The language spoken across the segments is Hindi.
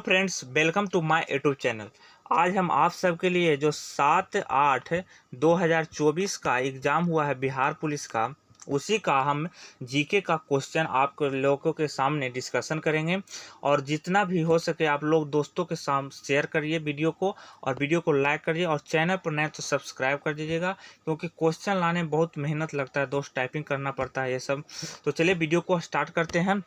Friends, welcome to my YouTube channel. आज हम आप सबके लिए जो 7/8/2024 का एग्ज़ाम हुआ है बिहार पुलिस का, उसी का हम जीके का क्वेश्चन आप लोगों के सामने डिस्कशन करेंगे। और जितना भी हो सके आप लोग दोस्तों के साथ शेयर करिए वीडियो को, और वीडियो को लाइक करिए, और चैनल पर नए तो सब्सक्राइब कर दीजिएगा, क्योंकि क्वेश्चन लाने में बहुत मेहनत लगता है दोस्त, टाइपिंग करना पड़ता है ये सब। तो चलिए वीडियो को स्टार्ट करते हैं।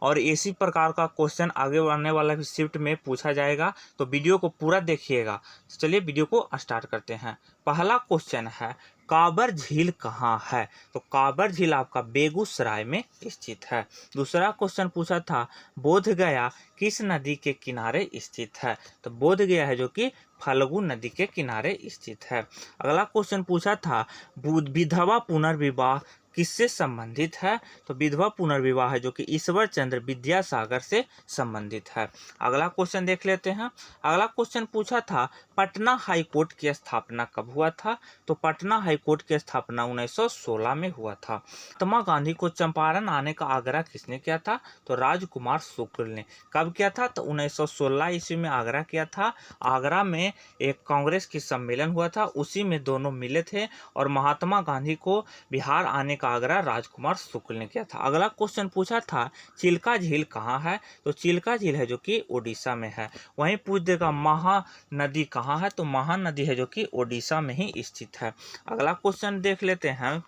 और इसी प्रकार का क्वेश्चन आगे आने वाला भी शिफ्ट में पूछा जाएगा, तो वीडियो को पूरा देखिएगा। तो चलिए वीडियो को स्टार्ट करते हैं। पहला क्वेश्चन है, काबर झील कहाँ है? तो काबर झील आपका बेगूसराय में स्थित है। दूसरा क्वेश्चन पूछा था, बोध गया किस नदी के किनारे स्थित है? तो बोध गया है जो कि फल्गु नदी के किनारे स्थित है। अगला क्वेश्चन पूछा था, विधवा पुनर्विवाह किससे संबंधित है? तो विधवा पुनर्विवाह है जो कि ईश्वर चंद्र विद्यासागर से संबंधित है। अगला क्वेश्चन देख लेते हैं। अगला क्वेश्चन पूछा था, पटना हाई कोर्ट की स्थापना कब हुआ था? तो पटना हाई कोर्ट की स्थापना 1916 में हुआ था। महात्मा गांधी को चंपारण आने का आग्रह किसने किया था? तो राजकुमार शुक्ल ने। कब किया था? तो 1916 ईस्वी में आग्रह किया था। आगरा में एक कांग्रेस की सम्मेलन हुआ था, उसी में दोनों मिले थे, और महात्मा गांधी को बिहार आने का आग्रह राजकुमार शुक्ल ने किया था। अगला क्वेश्चन पूछा था, चिल्का झील कहाँ है? तो चिल्का झील है जो कि ओडिशा में है। वहीं पूछ देगा, महानदी कहाँ है? तो महानदी है जो कि ओडिशा में ही स्थित है। अगला क्वेश्चन देख लेते हैं,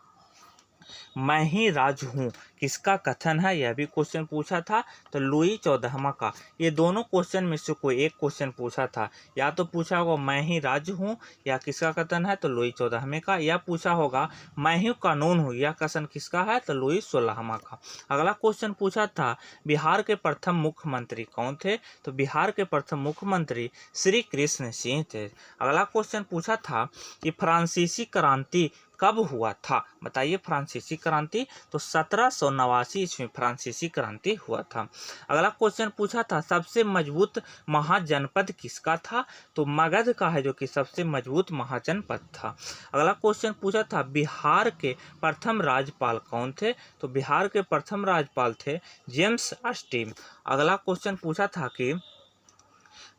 मैं ही राज हूँ किसका कथन है? यह भी क्वेश्चन पूछा था, तो लुई 14वां का। ये दोनों क्वेश्चन में से कोई एक क्वेश्चन पूछा था, या तो पूछा होगा मैं ही राज हूँ, या किसका कथन है? तो लुई 14वें का। या पूछा होगा मैं ही कानून हूँ, यह कथन किसका है? तो लुई 16वां का। अगला क्वेश्चन पूछा था, बिहार के प्रथम मुख्यमंत्री कौन थे? तो बिहार के प्रथम मुख्यमंत्री श्री कृष्ण सिंह थे। अगला क्वेश्चन पूछा था कि फ्रांसीसी क्रांति कब हुआ था? बताइए फ्रांसीसी क्रांति। तो 1789 ईस्वी में फ्रांसीसी क्रांति हुआ था। अगला क्वेश्चन पूछा था, सबसे मजबूत महाजनपद किसका था? तो मगध का है जो कि सबसे मजबूत महाजनपद था। अगला क्वेश्चन पूछा था, बिहार के प्रथम राज्यपाल कौन थे? तो बिहार के प्रथम राज्यपाल थे जेम्स अस्टीन। अगला क्वेश्चन पूछा था कि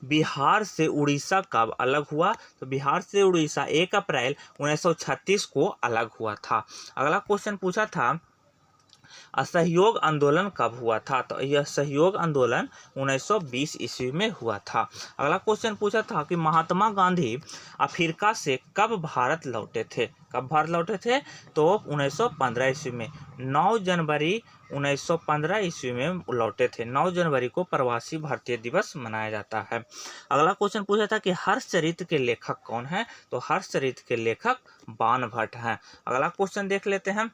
बिहार से उड़ीसा कब अलग हुआ? तो बिहार से उड़ीसा 1 अप्रैल 1936 को अलग हुआ था। अगला क्वेश्चन पूछा था, असहयोग आंदोलन कब हुआ था? तो यह सहयोग आंदोलन 1920 ईस्वी में हुआ था। अगला क्वेश्चन पूछा था कि महात्मा गांधी अफ्रीका से कब भारत लौटे थे? कब भारत लौटे थे? तो 1915 ईस्वी में। 9 जनवरी 1915 ईस्वी में लौटे थे। 9 जनवरी को प्रवासी भारतीय दिवस मनाया जाता है। अगला क्वेश्चन पूछा था कि हर्षचरित के लेखक कौन है? तो हर्षचरित के लेखक बाण भट्ट हैं। अगला क्वेश्चन देख लेते हैं।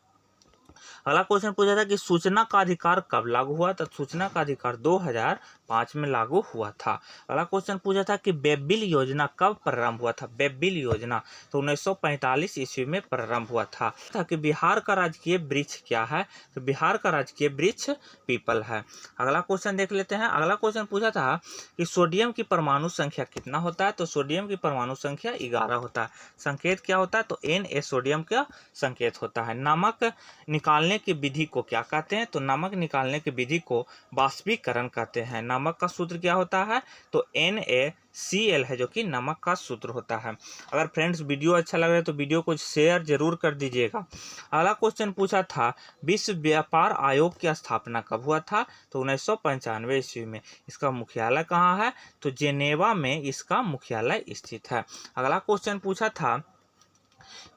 अगला क्वेश्चन पूछा था कि सूचना का अधिकार कब लागू हुआ? तो सूचना का अधिकार 2005 में लागू हुआ था। अगला क्वेश्चन पूछा था कि वेब बिल योजना कब प्रारंभ हुआ था? वेब बिल योजना तो 1945 ईस्वी में प्रारंभ हुआ था। कि बिहार का राजकीय वृक्ष क्या है? तो बिहार का राजकीय वृक्ष पीपल है। अगला क्वेश्चन देख लेते हैं। अगला क्वेश्चन पूछा था कि सोडियम की परमाणु संख्या कितना होता है? तो सोडियम की परमाणु संख्या 11 होता है। संकेत क्या होता है? तो Na सोडियम का संकेत होता है। नमक निकालने की विधि को क्या कहते हैं? तो नमक निकालने की विधि को वाष्पीकरण कहते हैं। नमक का सूत्र क्या होता है? तो NaCl है जो कि नमक का सूत्र होता है। अगर फ्रेंड्स वीडियो अच्छा लग रहा है तो वीडियो को शेयर जरूर कर दीजिएगा। अगला क्वेश्चन पूछा था, विश्व व्यापार आयोग की स्थापना कब हुआ था? तो 1995 ईस्वी में। इसका मुख्यालय कहाँ है? तो जेनेवा में इसका मुख्यालय स्थित है। अगला क्वेश्चन पूछा था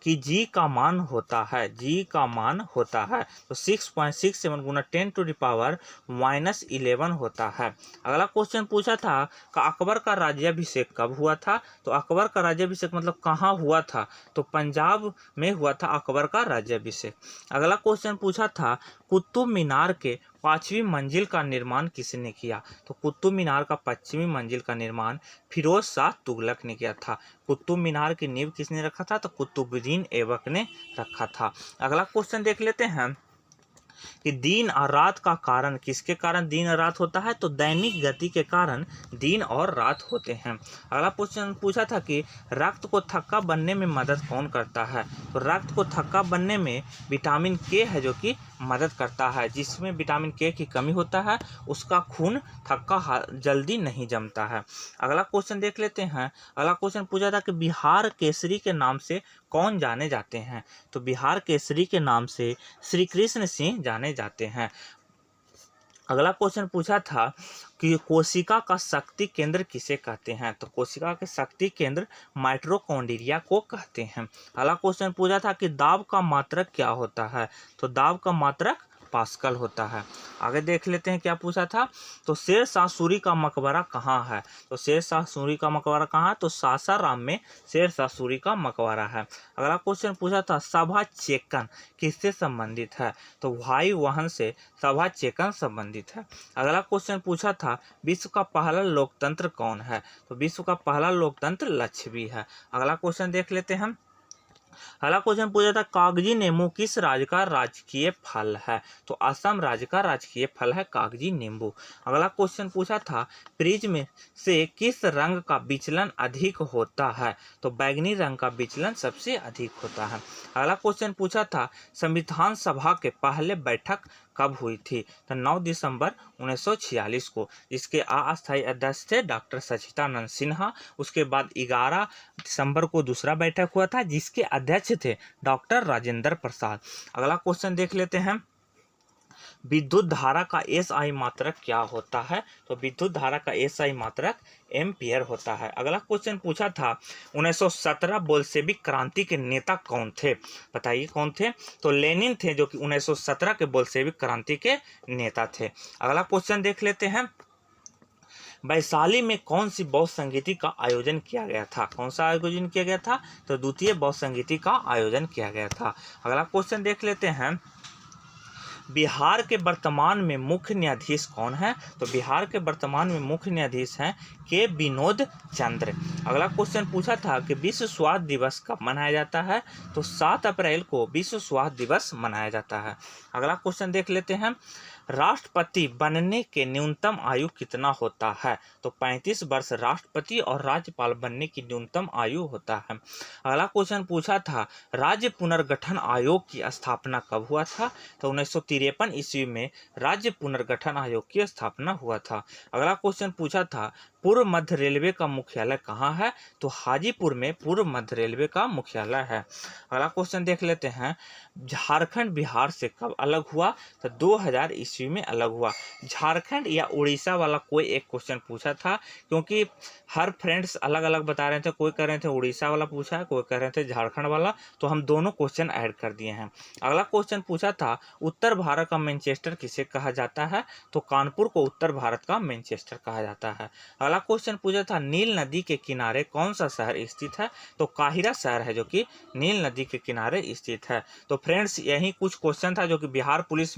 कि जी का मान होता है, जी का मान होता है तो 6.67 गुना 10⁻⁻11 होता है। अगला क्वेश्चन पूछा था कि अकबर का राज्याभिषेक कब हुआ था? तो अकबर का राज्याभिषेक मतलब कहाँ हुआ था? तो पंजाब में हुआ था अकबर का राज्याभिषेक। अगला क्वेश्चन पूछा था, कुतुब मीनार के 5वीं मंजिल का निर्माण किसने किया? तो कुतुब मीनार का 5वीं मंजिल का निर्माण फिरोज शाह तुगलक ने किया था। कुतुब मीनार की नींव किसने रखा था? तो कुतुबुद्दीन ऐबक ने रखा था। अगला क्वेश्चन देख लेते हैं कि दिन और रात का कारण किसके कारण दिन और रात होता है? तो दैनिक गति के कारण दिन और रात होते हैं। अगला क्वेश्चन पूछा था कि रक्त को थक्का बनने में मदद कौन करता है? तो रक्त को थक्का बनने में विटामिन के है जो कि मदद करता है। जिसमें विटामिन के की कमी होता है उसका खून थक्का जल्दी नहीं जमता है। अगला क्वेश्चन देख लेते हैं। अगला क्वेश्चन पूछा था कि बिहार केसरी के नाम से कौन जाने जाते हैं? तो बिहार केसरी के नाम से श्री कृष्ण सिंह जाने जाते हैं। अगला क्वेश्चन पूछा था कि कोशिका का शक्ति केंद्र किसे कहते हैं? तो कोशिका के शक्ति केंद्र माइटोकॉन्ड्रिया को कहते हैं। अगला क्वेश्चन पूछा था कि दाब का मात्रक क्या होता है? तो दाब का मात्रक पास्कल होता है। आगे देख लेते हैं क्या पूछा था। तो शेरशाह सूरी का मकबरा कहाँ है? तो शेरशाह सूरी का मकबरा कहाँ है? तो सासाराम में शेरशाह सूरी का मकबरा है। अगला क्वेश्चन पूछा था सभा चेकन किससे संबंधित है? तो वायु वाहन से सभा चेकन संबंधित है। अगला क्वेश्चन पूछा था विश्व का पहला लोकतंत्र कौन है? तो विश्व का पहला लोकतंत्र लक्षद्वीप है। अगला क्वेश्चन देख लेते हैं। अगला क्वेश्चन पूछा था कागजी नींबू किस राज्य का राजकीय फल है? तो असम राज्य का राजकीय फल है कागजी नींबू। अगला क्वेश्चन पूछा था प्रिज्म से किस रंग का विचलन अधिक होता है? तो बैगनी रंग का विचलन सबसे अधिक होता है। अगला क्वेश्चन पूछा था संविधान सभा के पहले बैठक कब हुई थी? तो 9 दिसंबर 1946 को, जिसके अस्थायी अध्यक्ष थे डॉक्टर सच्चिदानंद सिन्हा। उसके बाद 11 दिसंबर को दूसरा बैठक हुआ था जिसके अध्यक्ष थे डॉक्टर राजेंद्र प्रसाद। अगला क्वेश्चन देख लेते हैं। विद्युत धारा का एसआई मात्रक क्या होता है? तो विद्युत धारा का एसआई मात्रक एम्पियर होता है। अगला क्वेश्चन पूछा था 1917 बोल्शेविक क्रांति के नेता कौन थे? बताइए कौन थे? तो लेनिन थे, जो कि 1917 के बोल्शेविक क्रांति के नेता थे। अगला क्वेश्चन देख लेते हैं। वैशाली में कौन सी बौद्ध संगीति का आयोजन किया गया था? कौन सा आयोजन किया गया था? तो द्वितीय बौद्ध संगीति का आयोजन किया गया था। अगला क्वेश्चन देख लेते हैं। बिहार के वर्तमान में मुख्य न्यायाधीश कौन है? तो बिहार के वर्तमान में मुख्य न्यायाधीश हैं के विनोद चंद्र। अगला क्वेश्चन पूछा था कि विश्व स्वास्थ्य दिवस कब मनाया जाता है? तो 7 अप्रैल को विश्व स्वास्थ्य दिवस मनाया जाता है। अगला क्वेश्चन देख लेते हैं। राष्ट्रपति बनने के न्यूनतम आयु कितना होता है? तो 35 वर्ष राष्ट्रपति और राज्यपाल बनने की न्यूनतम आयु होता है। अगला क्वेश्चन पूछा था राज्य पुनर्गठन आयोग की स्थापना कब हुआ था? तो 1953 ईस्वी में राज्य पुनर्गठन आयोग की स्थापना हुआ था। अगला क्वेश्चन पूछा था पूर्व मध्य रेलवे का मुख्यालय कहाँ है? तो हाजीपुर में पूर्व मध्य रेलवे का मुख्यालय है। अगला क्वेश्चन देख लेते हैं। झारखंड बिहार से कब अलग हुआ? तो 2000 ईस्वी में अलग हुआ। झारखंड या उड़ीसा वाला कोई एक क्वेश्चन पूछा था, क्योंकि हर फ्रेंड्स अलग अलग बता रहे थे। कोई कह रहे थे उड़ीसा वाला पूछा है, कोई कह रहे थे झारखंड वाला, तो हम दोनों क्वेश्चन ऐड कर दिए हैं। अगला क्वेश्चन पूछा था उत्तर भारत का मैनचेस्टर किसे कहा जाता है? तो कानपुर को उत्तर भारत का मैनचेस्टर कहा जाता है। अगला क्वेश्चन पूछा था नील नदी के किनारे कौन सा शहर स्थित है? तो काहिरा शहर है, जो कि नील नदी के किनारे स्थित है। तो फ्रेंड्स यही कुछ क्वेश्चन था जो कि बिहार पुलिस